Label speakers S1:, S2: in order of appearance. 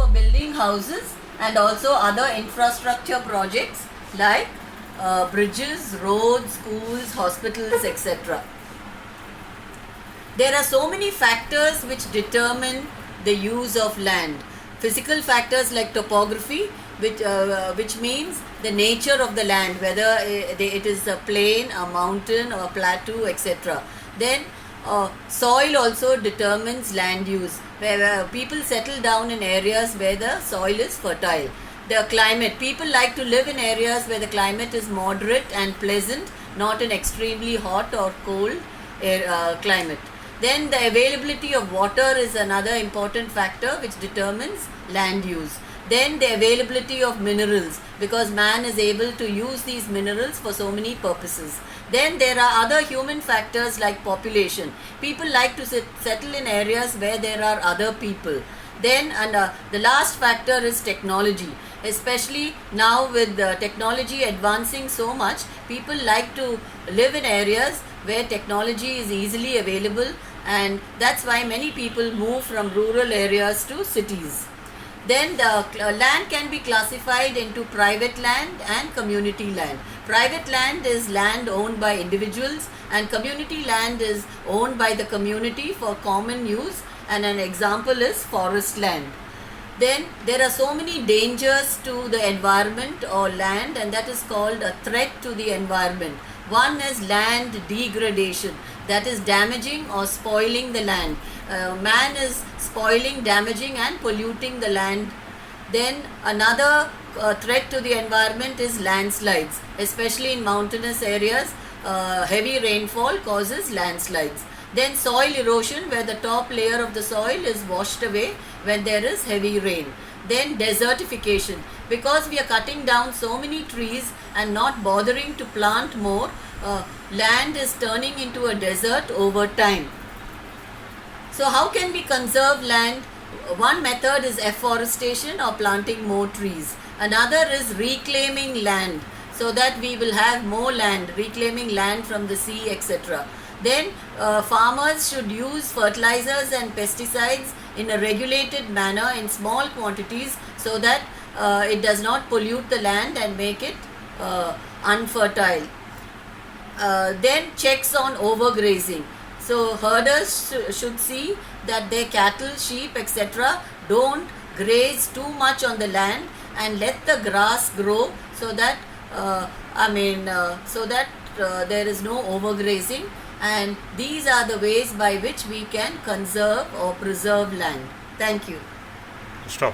S1: for building houses and also other infrastructure projects like bridges, roads, schools, hospitals, etc. There are so many factors which determine the use of land. Physical factors like topography, which means the nature of the land, whether it is a plain, a mountain, or a plateau, etc. Then soil also determines land use, where people settle down in areas where the soil is fertile. The climate, people like to live in areas where the climate is moderate and pleasant, not an extremely hot or cold climate. Then the availability of water is another important factor which determines land use. Then the availability of minerals, because man is able to use these minerals for so many purposes. Then there are other human factors like population. People like to settle in areas where there are other people. Then the last factor is technology. Especially now with technology advancing so much, people like to live in areas where technology is easily available, and that's why many people move from rural areas to cities. Then the land can be classified into private land and community land. Private land is land owned by individuals, and community land is owned by the community for common use, and an example is forest land. Then there are so many dangers to the environment or land, and that is called a threat to the environment. One is land degradation, that is damaging or spoiling the land. Man is spoiling, damaging and polluting the land. Then another threat to the environment is landslides, especially in mountainous areas. Heavy rainfall causes landslides. Then soil erosion, where the top layer of the soil is washed away when there is heavy rain. Then desertification, because we are cutting down so many trees and not bothering to plant more, land is turning into a desert over time. So how can we conserve land? One method is afforestation or planting more trees. Another is reclaiming land, so that we will have more land, reclaiming land from the sea, etc. Then farmers should use fertilizers and pesticides in a regulated manner in small quantities, so that it does not pollute the land and make it unfertile. Then checks on overgrazing. So herders should see that their cattle, sheep, etc. don't graze too much on the land and let the grass grow, so that there is no overgrazing. And these are the ways by which we can conserve or preserve land. Thank you.
S2: Stop.